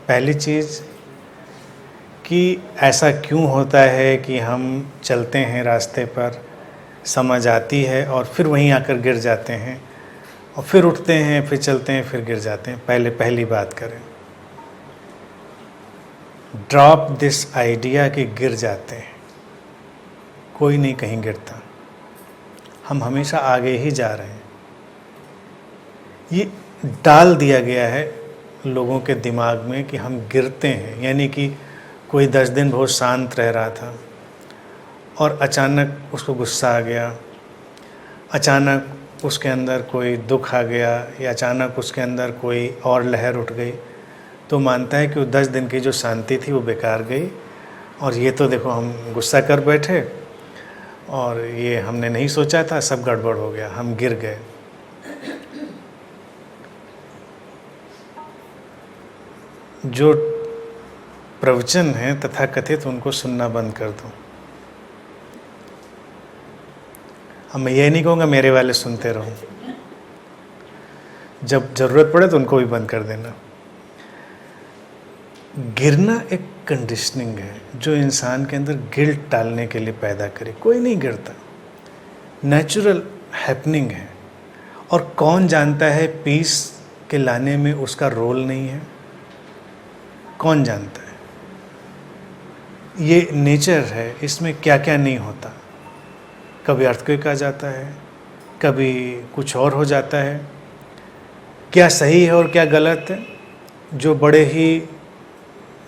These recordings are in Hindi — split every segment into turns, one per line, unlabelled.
पहली चीज़ कि ऐसा क्यों होता है कि हम चलते हैं रास्ते पर, समझ आती है और फिर वहीं आकर गिर जाते हैं, और फिर उठते हैं, फिर चलते हैं, फिर गिर जाते हैं। पहली बात करें, ड्रॉप दिस आइडिया कि गिर जाते हैं। कोई नहीं कहीं गिरता, हम हमेशा आगे ही जा रहे हैं। ये डाल दिया गया है लोगों के दिमाग में कि हम गिरते हैं, यानी कि कोई 10 दिन बहुत शांत रह रहा था और अचानक उसको गुस्सा आ गया, अचानक उसके अंदर कोई दुख आ गया, या अचानक उसके अंदर कोई और लहर उठ गई, तो मानता है कि वो 10 दिन की जो शांति थी वो बेकार गई, और ये तो देखो हम गुस्सा कर बैठे और ये हमने नहीं सोचा था, सब गड़बड़ हो गया, हम गिर गए। जो प्रवचन है तथाकथित, उनको सुनना बंद कर दो। अब मैं ये नहीं कहूँगा मेरे वाले सुनते रहो, जब ज़रूरत पड़े तो उनको भी बंद कर देना। गिरना एक कंडीशनिंग है जो इंसान के अंदर गिल्ट डालने के लिए पैदा करे। कोई नहीं गिरता, नेचुरल हैपनिंग है। और कौन जानता है पीस के लाने में उसका रोल नहीं है? कौन जानता है? ये नेचर है, इसमें क्या क्या नहीं होता। कभी अर्थक्वेक आ जाता है, कभी कुछ और हो जाता है। क्या सही है और क्या गलत है? जो बड़े ही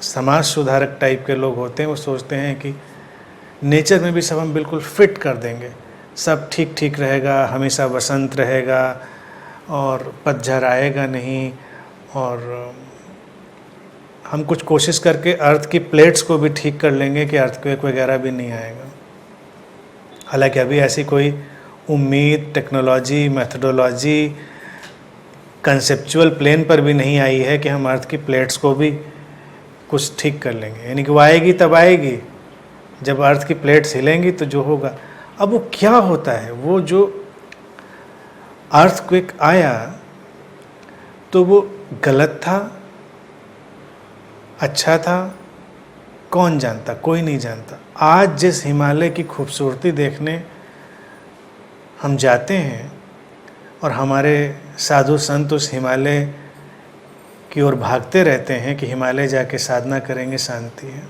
समाज सुधारक टाइप के लोग होते हैं वो सोचते हैं कि नेचर में भी सब हम बिल्कुल फिट कर देंगे, सब ठीक ठीक रहेगा, हमेशा वसंत रहेगा और पतझड़ आएगा नहीं, और हम कुछ कोशिश करके अर्थ की प्लेट्स को भी ठीक कर लेंगे कि अर्थक्वेक वगैरह भी नहीं आएगा। हालांकि अभी ऐसी कोई उम्मीद, टेक्नोलॉजी, मेथडोलॉजी कंसेप्चुअल प्लेन पर भी नहीं आई है कि हम अर्थ की प्लेट्स को भी कुछ ठीक कर लेंगे। यानी कि वो आएगी तब आएगी जब अर्थ की प्लेट्स हिलेंगी तो जो होगा। अब वो क्या होता है, वो जो अर्थक्वेक आया तो वो गलत था, अच्छा था, कौन जानता? कोई नहीं जानता। आज जिस हिमालय की खूबसूरती देखने हम जाते हैं और हमारे साधु संत उस हिमालय की ओर भागते रहते हैं कि हिमालय जाके साधना करेंगे, शांति है,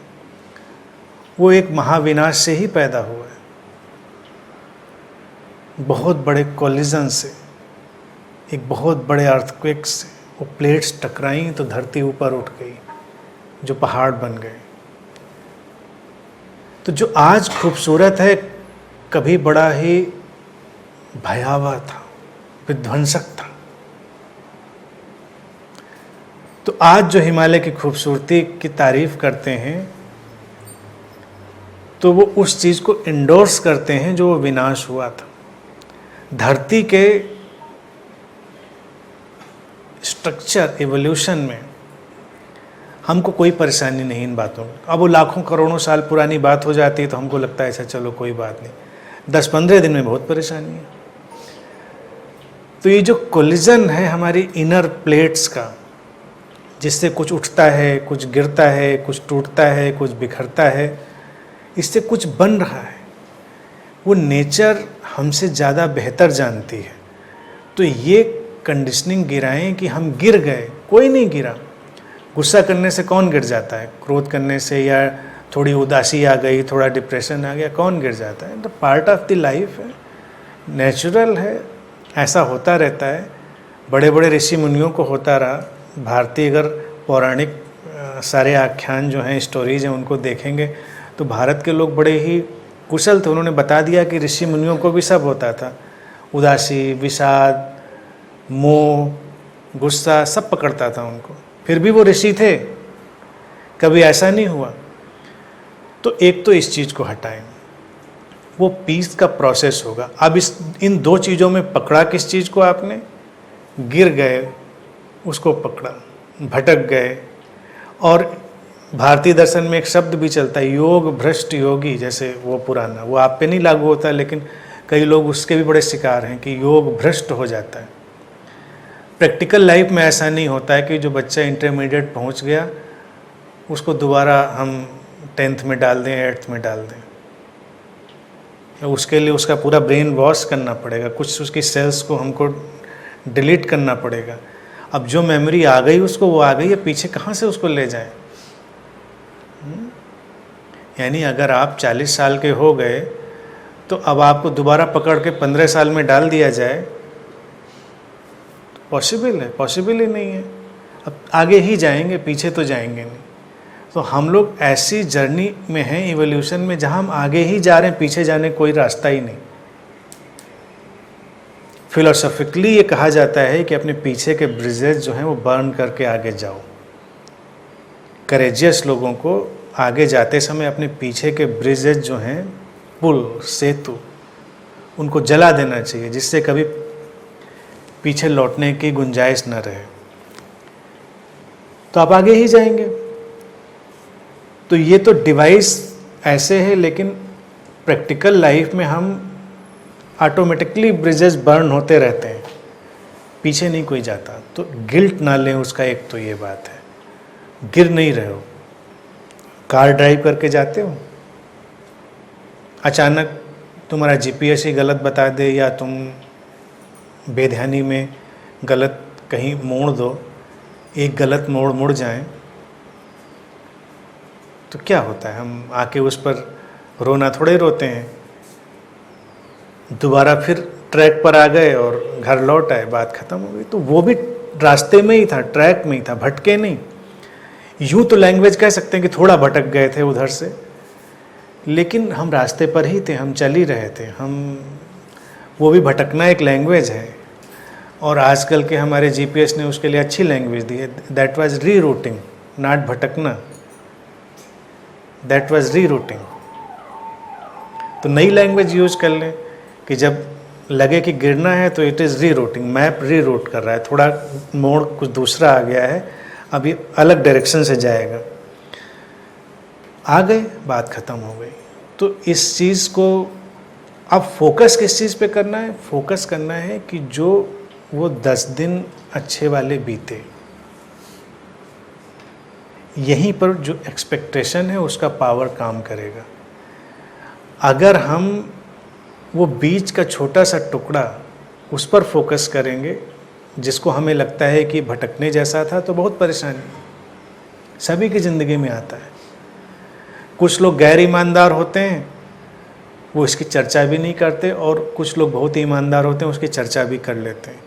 वो एक महाविनाश से ही पैदा हुआ है। बहुत बड़े कोलिजन से, एक बहुत बड़े अर्थक्वेक से वो प्लेट्स टकराई तो धरती ऊपर उठ गई, जो पहाड़ बन गए। तो जो आज खूबसूरत है कभी बड़ा ही भयावह था, विध्वंसक था। तो आज जो हिमालय की खूबसूरती की तारीफ करते हैं तो वो उस चीज़ को इंडोर्स करते हैं जो वो विनाश हुआ था। धरती के स्ट्रक्चर, एवोल्यूशन में हमको कोई परेशानी नहीं इन बातों में। अब वो लाखों करोड़ों साल पुरानी बात हो जाती है तो हमको लगता है ऐसा, चलो कोई बात नहीं, 10-15 दिन में बहुत परेशानी है। तो ये जो कोलिजन है हमारी इनर प्लेट्स का, जिससे कुछ उठता है, कुछ गिरता है, कुछ टूटता है, कुछ बिखरता है, इससे कुछ बन रहा है, वो नेचर हमसे ज़्यादा बेहतर जानती है। तो ये कंडीशनिंग गिराएं कि हम गिर गए, कोई नहीं गिरा। गुस्सा करने से कौन गिर जाता है? क्रोध करने से, या थोड़ी उदासी आ गई, थोड़ा डिप्रेशन आ गया, कौन गिर जाता है? तो पार्ट ऑफ द लाइफ है, नेचुरल है, ऐसा होता रहता है। बड़े बड़े ऋषि मुनियों को होता रहा। भारतीय अगर पौराणिक सारे आख्यान जो हैं, स्टोरीज हैं, उनको देखेंगे तो भारत के लोग बड़े ही कुशल थे। उन्होंने बता दिया कि ऋषि मुनियों को भी सब होता था, उदासी, विषाद, मोह, गुस्सा सब पकड़ता था उनको, फिर भी वो ऋषि थे, कभी ऐसा नहीं हुआ। तो एक तो इस चीज़ को हटाएं, वो पीस का प्रोसेस होगा। अब इन दो चीज़ों में पकड़ा किस चीज़ को आपने? गिर गए, उसको पकड़ा, भटक गए। और भारतीय दर्शन में एक शब्द भी चलता है, योग भ्रष्ट योगी, जैसे वो पुराना, वो आप पे नहीं लागू होता, लेकिन कई लोग उसके भी बड़े शिकार हैं कि योग भ्रष्ट हो जाता है। प्रैक्टिकल लाइफ में ऐसा नहीं होता है कि जो बच्चा इंटरमीडिएट पहुंच गया उसको दोबारा हम 10th में डाल दें, 8th में डाल दें। तो उसके लिए उसका पूरा ब्रेन वॉश करना पड़ेगा, कुछ उसकी सेल्स को हमको डिलीट करना पड़ेगा। अब जो मेमोरी आ गई उसको वो आ गई है, पीछे कहाँ से उसको ले जाएं? यानी अगर आप 40 साल के हो गए तो अब आपको दोबारा पकड़ के 15 साल में डाल दिया जाए, पॉसिबल है? पॉसिबल ही नहीं है। अब आगे ही जाएंगे, पीछे तो जाएंगे नहीं। तो हम लोग ऐसी जर्नी में हैं इवोल्यूशन में जहाँ हम आगे ही जा रहे हैं, पीछे जाने कोई रास्ता ही नहीं। फिलोसॉफिकली ये कहा जाता है कि अपने पीछे के ब्रिजेस जो हैं वो बर्न करके आगे जाओ। करेजियस लोगों को आगे जाते समय अपने पीछे के ब्रिजेस जो हैं, पुल, सेतु, उनको जला देना चाहिए, जिससे कभी पीछे लौटने की गुंजाइश न रहे। तो आप आगे ही जाएंगे। तो ये तो डिवाइस ऐसे है, लेकिन प्रैक्टिकल लाइफ में हम ऑटोमेटिकली ब्रिजेस बर्न होते रहते हैं, पीछे नहीं कोई जाता। तो गिल्ट ना लें उसका, एक तो ये बात है। गिर नहीं रहे हो, कार ड्राइव करके जाते हो, अचानक तुम्हारा जीपीएस ही गलत बता दे, या तुम बेध्यानी में गलत कहीं मोड़ दो, एक गलत मोड़ मुड़ जाएं, तो क्या होता है? हम आके उस पर रोना थोड़े रोते हैं। दोबारा फिर ट्रैक पर आ गए और घर लौट आए, बात ख़त्म हो गई। तो वो भी रास्ते में ही था, ट्रैक में ही था, भटके नहीं। यूँ तो लैंग्वेज कह सकते हैं कि थोड़ा भटक गए थे उधर से, लेकिन हम रास्ते पर ही थे, हम चल ही रहे थे। वो भी भटकना एक लैंग्वेज है, और आजकल के हमारे जीपीएस ने उसके लिए अच्छी लैंग्वेज दी है। दैट वाज री रूटिंग, नॉट भटकना, दैट वाज री रूटिंग। तो नई लैंग्वेज यूज कर लें कि जब लगे कि गिरना है तो इट इज़ री रूटिंग, मैप री रूट कर रहा है, थोड़ा मोड़ कुछ दूसरा आ गया है, अब ये अलग डायरेक्शन से जाएगा। आ गए, बात ख़त्म हो गई। तो इस चीज़ को अब फोकस किस चीज़ पे करना है? फोकस करना है कि जो वो 10 दिन अच्छे वाले बीते, यहीं पर जो एक्सपेक्टेशन है उसका पावर काम करेगा। अगर हम वो बीच का छोटा सा टुकड़ा उस पर फोकस करेंगे जिसको हमें लगता है कि भटकने जैसा था, तो बहुत परेशानी सभी की ज़िंदगी में आता है। कुछ लोग गैर ईमानदार होते हैं, वो इसकी चर्चा भी नहीं करते, और कुछ लोग बहुत ही ईमानदार होते हैं, उसकी चर्चा भी कर लेते हैं।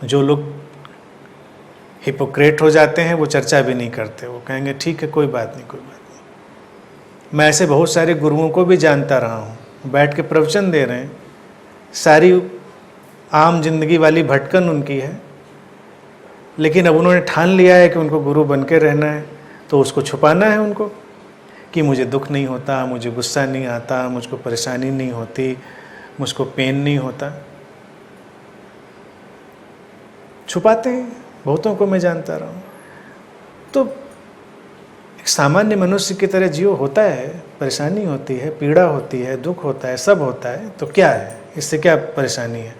जो लोग हिपोक्रेट हो जाते हैं वो चर्चा भी नहीं करते, वो कहेंगे ठीक है, कोई बात नहीं, कोई बात नहीं। मैं ऐसे बहुत सारे गुरुओं को भी जानता रहा हूँ, बैठ के प्रवचन दे रहे हैं, सारी आम जिंदगी वाली भटकन उनकी है, लेकिन अब उन्होंने ठान लिया है कि उनको गुरु बन के रहना है, तो उसको छुपाना है उनको कि मुझे दुख नहीं होता, मुझे गुस्सा नहीं आता, मुझको परेशानी नहीं होती, मुझको पेन नहीं होता। छुपाते हैं, बहुतों को मैं जानता रहा हूँ। तो एक सामान्य मनुष्य की तरह जियो, होता है, परेशानी होती है, पीड़ा होती है, दुख होता है, सब होता है, तो क्या है, इससे क्या परेशानी है?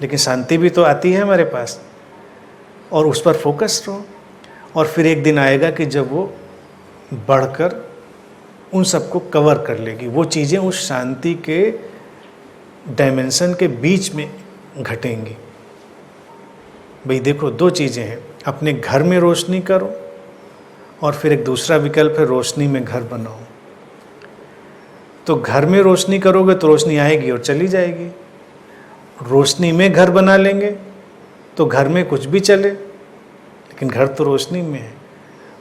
लेकिन शांति भी तो आती है हमारे पास, और उस पर फोकस रहो। और फिर एक दिन आएगा कि जब वो बढ़कर उन सबको कवर कर लेगी, वो चीज़ें उस शांति के डायमेंशन के बीच में घटेंगी। भाई देखो, दो चीज़ें हैं, अपने घर में रोशनी करो, और फिर एक दूसरा विकल्प है रोशनी में घर बनाओ। तो घर में रोशनी करोगे तो रोशनी आएगी और चली जाएगी, रोशनी में घर बना लेंगे तो घर में कुछ भी चले, लेकिन घर तो रोशनी में है।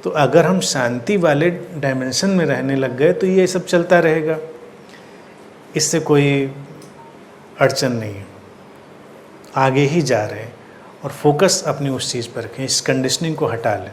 तो अगर हम शांति वाले डायमेंशन में रहने लग गए तो ये सब चलता रहेगा, इससे कोई अड़चन नहीं है, आगे ही जा रहे हैं। और फोकस अपनी उस चीज़ पर रखें, इस कंडीशनिंग को हटा लें।